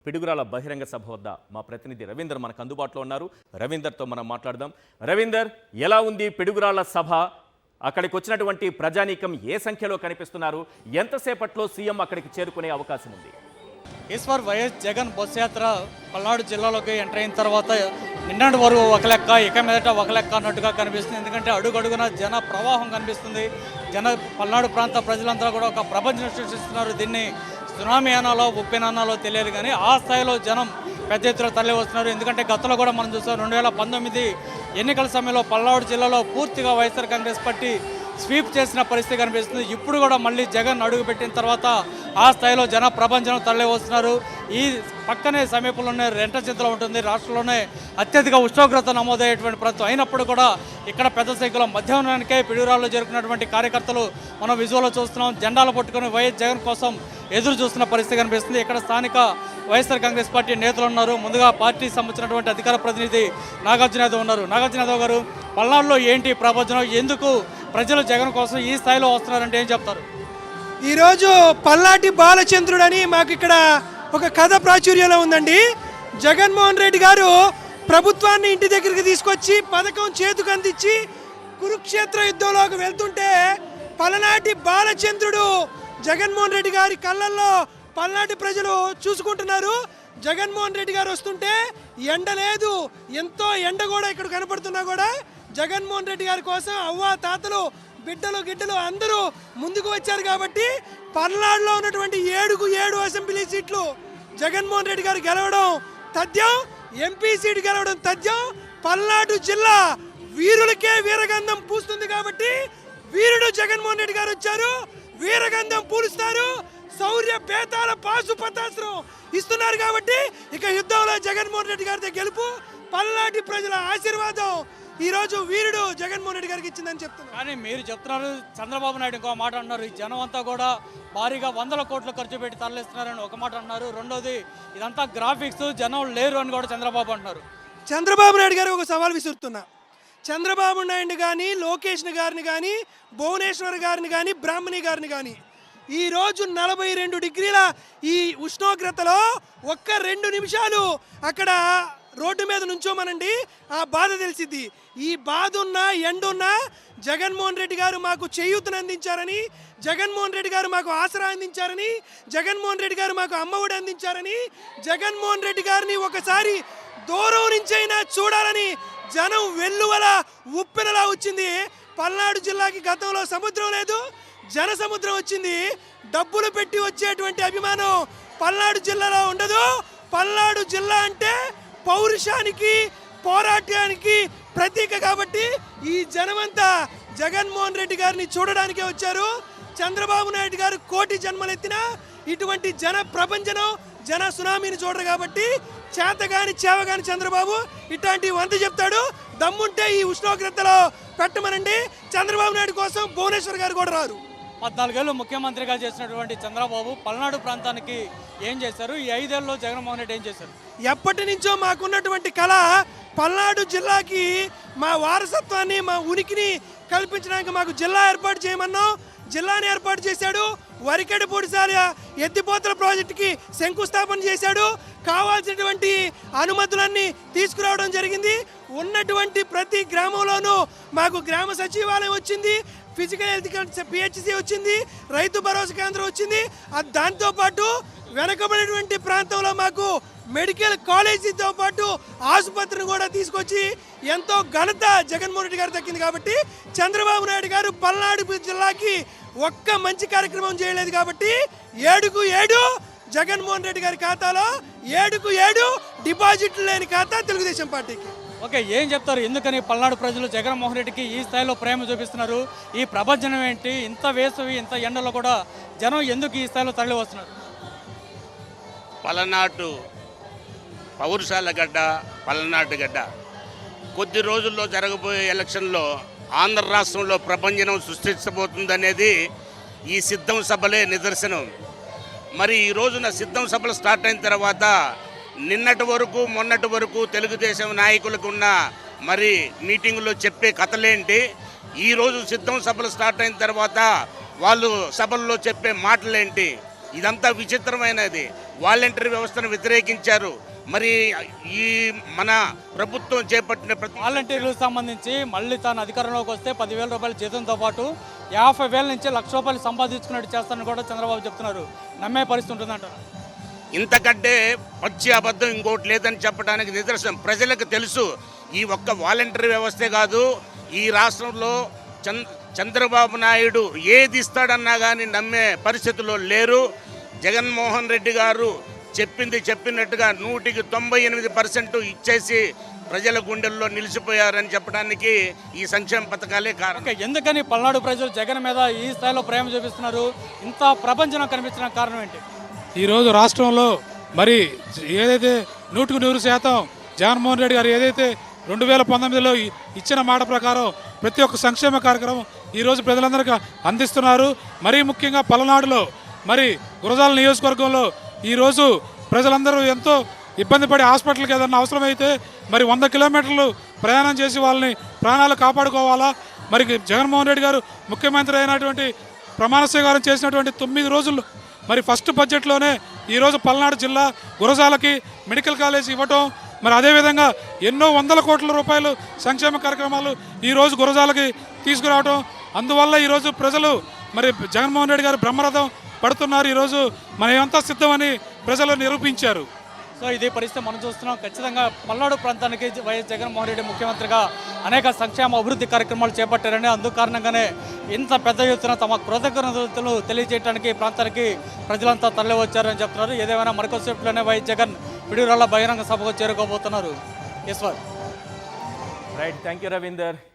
పిడుగురాల బహిరంగ సభ వద్ద మా ప్రతినిధి రవీందర్ మనకు అందుబాటులో ఉన్నారు. రవీందర్తో మనం మాట్లాడదాం. రవీందర్, ఎలా ఉంది పిడుగురాల సభ? అక్కడికి వచ్చినటువంటి ప్రజానీకం ఏ సంఖ్యలో కనిపిస్తున్నారు? ఎంతసేపట్లో సీఎం అక్కడికి చేరుకునే అవకాశం ఉంది? ఈశ్వర్ వైఎస్ జగన్ బస్సు యాత్ర పల్నాడు జిల్లాలోకి ఎంటర్ అయిన తర్వాత నిన్నటి వరకు ఒక లెక్క, ఇక మీదట ఒక లెక్క అన్నట్టుగా కనిపిస్తుంది. ఎందుకంటే అడుగడుగున జన ప్రవాహం కనిపిస్తుంది. పల్నాడు ప్రాంత ప్రజలంతా కూడా ఒక ప్రపంచం సృష్టిస్తున్నారు. దీన్ని సునామీ అనాలో ఉప్పెనాలో తెలియదు, కానీ ఆ స్థాయిలో జనం పెద్ద ఎత్తున తరలి వస్తున్నారు. ఎందుకంటే గతంలో కూడా మనం చూసాం 2019 ఎన్నికల సమయంలో పల్నాడు జిల్లాలో పూర్తిగా వైఎస్ఆర్ కాంగ్రెస్ పార్టీ స్వీప్ చేసిన పరిస్థితి కనిపిస్తుంది. ఇప్పుడు కూడా మళ్ళీ జగన్ అడుగుపెట్టిన తర్వాత ఆ స్థాయిలో జన ప్రపంచం తరలి వస్తున్నారు. ఈ పక్కనే సమీపంలోనే రెంటచింతలో ఉంటుంది. రాష్ట్రంలోనే అత్యధిక ఉష్ణోగ్రత నమోదయ్యేటువంటి ప్రాంతం అయినప్పుడు కూడా ఇక్కడ పెద్ద సంఖ్యలో మధ్యాహ్నానికే పిడుగురాల్లో జరుగుతున్నటువంటి కార్యకర్తలు మనం విజువల్లో చూస్తున్నాం. జెండాలు పట్టుకుని వైఎస్ జగన్ కోసం ఎదురు చూస్తున్న పరిస్థితి కనిపిస్తుంది. ఇక్కడ స్థానిక వైఎస్ఆర్ కాంగ్రెస్ పార్టీ నేతలు ఉన్నారు. ముందుగా పార్టీకి సంబంధించినటువంటి అధికార ప్రతినిధి నాగార్జున యాదవ్ ఉన్నారు. నాగార్జున యాదవ్ గారు, పల్నాడులో ఏంటి ప్రపంచం, ఎందుకు ప్రజలు జగన్ కోసం ఈ స్థాయిలో వస్తున్నారంటే ఏం చెప్తారు? ఈరోజు పల్నాటి బాలచంద్రుడని మాకు ఇక్కడ ఒక కథ ప్రాచుర్యంలో ఉందండి. జగన్మోహన్ రెడ్డి గారు ప్రభుత్వాన్ని ఇంటి దగ్గరికి తీసుకొచ్చి పథకం చేతుకు అందించి కురుక్షేత్ర యుద్ధంలోకి వెళ్తుంటే పలనాటి బాలచంద్రుడు జగన్మోహన్ రెడ్డి గారి కళ్ళల్లో పల్నాటి ప్రజలు చూసుకుంటున్నారు. జగన్మోహన్ రెడ్డి గారు వస్తుంటే ఎండ లేదు, ఎంతో ఎండ కూడా ఇక్కడ కనపడుతున్నా కూడా జగన్మోహన్ రెడ్డి గారి కోసం అవ్వ తాతలు బిడ్డలు గిడ్డలు అందరూ ముందుకు వచ్చారు. కాబట్టి పల్నాడులో ఉన్నటువంటి 7 అసెంబ్లీ సీట్లు జగన్మోహన్ రెడ్డి గారు గెలవడం తథ్యం, ఎంపీ సీటు గెలవడం తథ్యం. పల్నాడు జిల్లా వీరులకే వీరగంధం పూస్తుంది. కాబట్టి వీరుడు జగన్మోహన్ రెడ్డి గారు వచ్చారు, వీరగంధం పూలుస్తారు, శౌర్య బేతాల పాశుపతాస్త్రం ఇస్తున్నారు. కాబట్టి ఇక యుద్ధంలో జగన్మోహన్ రెడ్డి గారితో గెలుపు, పల్నాటి ప్రజల ఆశీర్వాదం ఈరోజు వీరుడు జగన్మోహన్ రెడ్డి గారికి ఇచ్చిందని చెప్తున్నారు. కానీ మీరు చెప్తున్నారు, చంద్రబాబు నాయుడు ఇంకో మాట అన్నారు, ఈ జనం అంతా కూడా భారీగా 100 కోట్లు ఖర్చు పెట్టి తరలిస్తున్నారని ఒక మాట అన్నారు. రెండోది ఇదంతా గ్రాఫిక్స్, జనం లేరు అని కూడా చంద్రబాబు అంటున్నారు. చంద్రబాబు నాయుడు గారు ఒక సవాల్ విసురుతున్నా. చంద్రబాబు నాయుడు కానీ, లోకేష్ గారిని కానీ, భువనేశ్వర్ గారిని కానీ, బ్రాహ్మణి గారిని కానీ ఈరోజు 42 డిగ్రీల ఈ ఉష్ణోగ్రతలో ఒక్క 2 నిమిషాలు అక్కడ రోడ్డు మీద నుంచోమనండి, ఆ బాధ తెలిసిద్ది. ఈ బాధ ఉన్నా ఎండున్నా జగన్మోహన్ రెడ్డి గారు మాకు చేయూతను అందించారని, జగన్మోహన్ రెడ్డి గారు మాకు ఆసరా అందించారని, జగన్మోహన్ రెడ్డి గారు మాకు అమ్మఒడి అందించారని, జగన్మోహన్ రెడ్డి గారిని ఒకసారి దూరం నుంచైనా చూడాలని జనం వెల్లువల ఉప్పెనలా వచ్చింది. పల్నాడు జిల్లాకి గతంలో సముద్రం లేదు, జన సముద్రం వచ్చింది. డబ్బులు పెట్టి వచ్చేటువంటి అభిమానం పల్నాడు జిల్లాలో ఉండదు. పల్నాడు జిల్లా అంటే పౌరుషానికి, పోరాటానికి ప్రతీక. కాబట్టి ఈ జనమంతా జగన్మోహన్ రెడ్డి గారిని చూడడానికే వచ్చారు. చంద్రబాబు నాయుడు గారు కోటి జన్మలెత్తినా ఇటువంటి జన ప్రపంచనం, జన సునామీని చూడరు. కాబట్టి చేతగాని చేవగాని చంద్రబాబు ఇట్లాంటి వంత చెప్తాడు. దమ్ముంటే ఈ ఉష్ణోగ్రతలో పెట్టమనండి. చంద్రబాబు నాయుడు కోసం భువనేశ్వర్ గారు కూడా రారు. 14 ఏళ్ళు ముఖ్యమంత్రిగా చేసినటువంటి చంద్రబాబు పల్నాడు ప్రాంతానికి ఏం చేశారు? ఈ 5 ఏళ్ళలో జగన్మోహన్ రెడ్డి ఏం చేశారు? ఎప్పటి నుంచో మాకున్నటువంటి కళ పల్నాడు జిల్లాకి మా వారసత్వాన్ని, మా ఉనికిని కల్పించడానికి మాకు జిల్లా ఏర్పాటు చేయమన్నాం. జిల్లాని ఏర్పాటు చేశాడు. వరికెడు పొడిసారి ఎత్తిపోతల ప్రాజెక్టుకి శంకుస్థాపన చేశాడు. కావాల్సినటువంటి అనుమతులన్నీ తీసుకురావడం జరిగింది. ఉన్నటువంటి ప్రతి గ్రామంలోనూ మాకు గ్రామ సచివాలయం వచ్చింది, ఫిజికల్ హెల్త్ పిహెచ్సి వచ్చింది, రైతు భరోసా కేంద్రం వచ్చింది. దాంతోపాటు వెనకబడినటువంటి ప్రాంతంలో మాకు మెడికల్ కాలేజీతో పాటు ఆసుపత్రిని కూడా తీసుకొచ్చి ఎంతో ఘనత జగన్మోహన్ రెడ్డి గారు దక్కింది. కాబట్టి చంద్రబాబు నాయుడు గారు పల్నాడు జిల్లాకి ఒక్క మంచి కార్యక్రమం చేయలేదు. కాబట్టి 7 జగన్మోహన్ రెడ్డి గారి ఖాతాలో 7 డిపాజిట్లు లేని ఖాతా తెలుగుదేశం పార్టీకి. ఓకే, ఏం చెప్తారు? ఎందుకని పల్నాడు ప్రజలు జగన్మోహన్ రెడ్డికి ఈ స్థాయిలో ప్రేమ చూపిస్తున్నారు? ఈ ప్రపంచం ఏంటి? ఇంత వేసవి, ఇంత ఎండలో కూడా జనం ఎందుకు ఈ స్థాయిలో తరలి వస్తున్నారు? పలనాటు పౌరుషాల గడ్డ, పలనాటు గడ్డ. కొద్ది రోజుల్లో జరగబోయే ఎలక్షన్లో ఆంధ్ర రాష్ట్రంలో ప్రభంజనం సృష్టించబోతుందనేది ఈ సిద్ధం సభలే నిదర్శనం. మరి ఈ రోజున సిద్ధం సభలు స్టార్ట్ అయిన తర్వాత నిన్నటి వరకు, మొన్నటి వరకు తెలుగుదేశం నాయకులకు ఉన్న మరి మీటింగులో చెప్పే కథలేంటి, ఈరోజు సిద్ధం సభలు స్టార్ట్ అయిన తర్వాత వాళ్ళు సభల్లో చెప్పే మాటలేంటి? ఇదంతా విచిత్రమైనది. వాలంటరీ వ్యవస్థను వ్యతిరేకించారు. మరి ఈ మన ప్రభుత్వం చేపట్టిన వాలంటీర్లకు సంబంధించి మళ్ళీ తాను అధికారంలోకి వస్తే 10,000 రూపాయల జీతంతో పాటు 50,000 నుంచి 1,00,000 రూపాయలు సంపాదించుకున్నట్టు చేస్తారని కూడా చంద్రబాబు చెప్తున్నారు. నమ్మే పరిస్థితి ఉంటుందంటారు. ఇంతకంటే పచ్చి అబద్ధం ఇంకోటి లేదని చెప్పడానికి నిదర్శనం. ప్రజలకు తెలుసు ఈ ఒక్క వాలంటరీ వ్యవస్థే కాదు, ఈ రాష్ట్రంలో చంద్రబాబు నాయుడు ఏది ఇస్తాడన్నా కానీ నమ్మే పరిస్థితుల్లో లేరు. జగన్మోహన్ రెడ్డి గారు చెప్పింది చెప్పినట్టుగా 100% ఇచ్చేసి ప్రజల గుండెల్లో నిలిచిపోయారని చెప్పడానికి ఈ సంక్షేమ పథకాలే కారణం. ఎందుకని పల్నాడు ప్రజలు జగన్ మీద ఈ స్థాయిలో ప్రేమ చూపిస్తున్నారు? ఇంత ప్రపంచం కనిపించడానికి కారణం ఏంటి? ఈరోజు రాష్ట్రంలో మరి ఏదైతే 100% జగన్మోహన్ రెడ్డి గారు ఏదైతే 2019లో ఇచ్చిన మాట ప్రకారం ప్రతి ఒక్క సంక్షేమ కార్యక్రమం ఈరోజు ప్రజలందరికీ అందిస్తున్నారు. మరీ ముఖ్యంగా పల్నాడులో మరి గురజాల నియోజకవర్గంలో ఈరోజు ప్రజలందరూ ఎంతో ఇబ్బంది పడి హాస్పిటల్కి ఏదన్నా అవసరమైతే మరి 100 కిలోమీటర్లు ప్రయాణం చేసి వాళ్ళని ప్రాణాలు కాపాడుకోవాలా. మరి జగన్మోహన్ రెడ్డి గారు ముఖ్యమంత్రి అయినటువంటి ప్రమాణ స్వీకారం చేసినటువంటి 9 రోజులు మరి ఫస్ట్ బడ్జెట్లోనే ఈరోజు పల్నాడు జిల్లా గురజాలకి మెడికల్ కాలేజ్ ఇవ్వటం, మరి అదేవిధంగా ఎన్నో 100 కోట్ల రూపాయలు సంక్షేమ కార్యక్రమాలు ఈరోజు గురజాలకి తీసుకురావటం, అందువల్ల ఈరోజు ప్రజలు మరి జగన్మోహన్ రెడ్డి గారు బ్రహ్మరథం పడుతున్నారు. ఈరోజు మనమంతా సిద్ధమని ప్రజలు నిరూపించారు. సో ఇదే పరిస్థితి మనం చూస్తున్నాం. ఖచ్చితంగా పల్నాడు ప్రాంతానికి వైఎస్ జగన్మోహన్ రెడ్డి ముఖ్యమంత్రిగా అనేక సంక్షేమ అభివృద్ధి కార్యక్రమాలు చేపట్టారని, అందుకు కారణంగానే ఇంత పెద్ద ఎత్తున తమ కృతజ్ఞతలు తెలియజేయడానికి ప్రాంతానికి ప్రజలంతా తరలి వచ్చారని చెప్తున్నారు. ఏదేమైనా మరికొద్దిసేపులోనే వైఎస్ జగన్ పిడుగురాళ్ల బహిరంగ సభకు చేరుకోబోతున్నారు. Eshwar. Right, thank you Ravinder.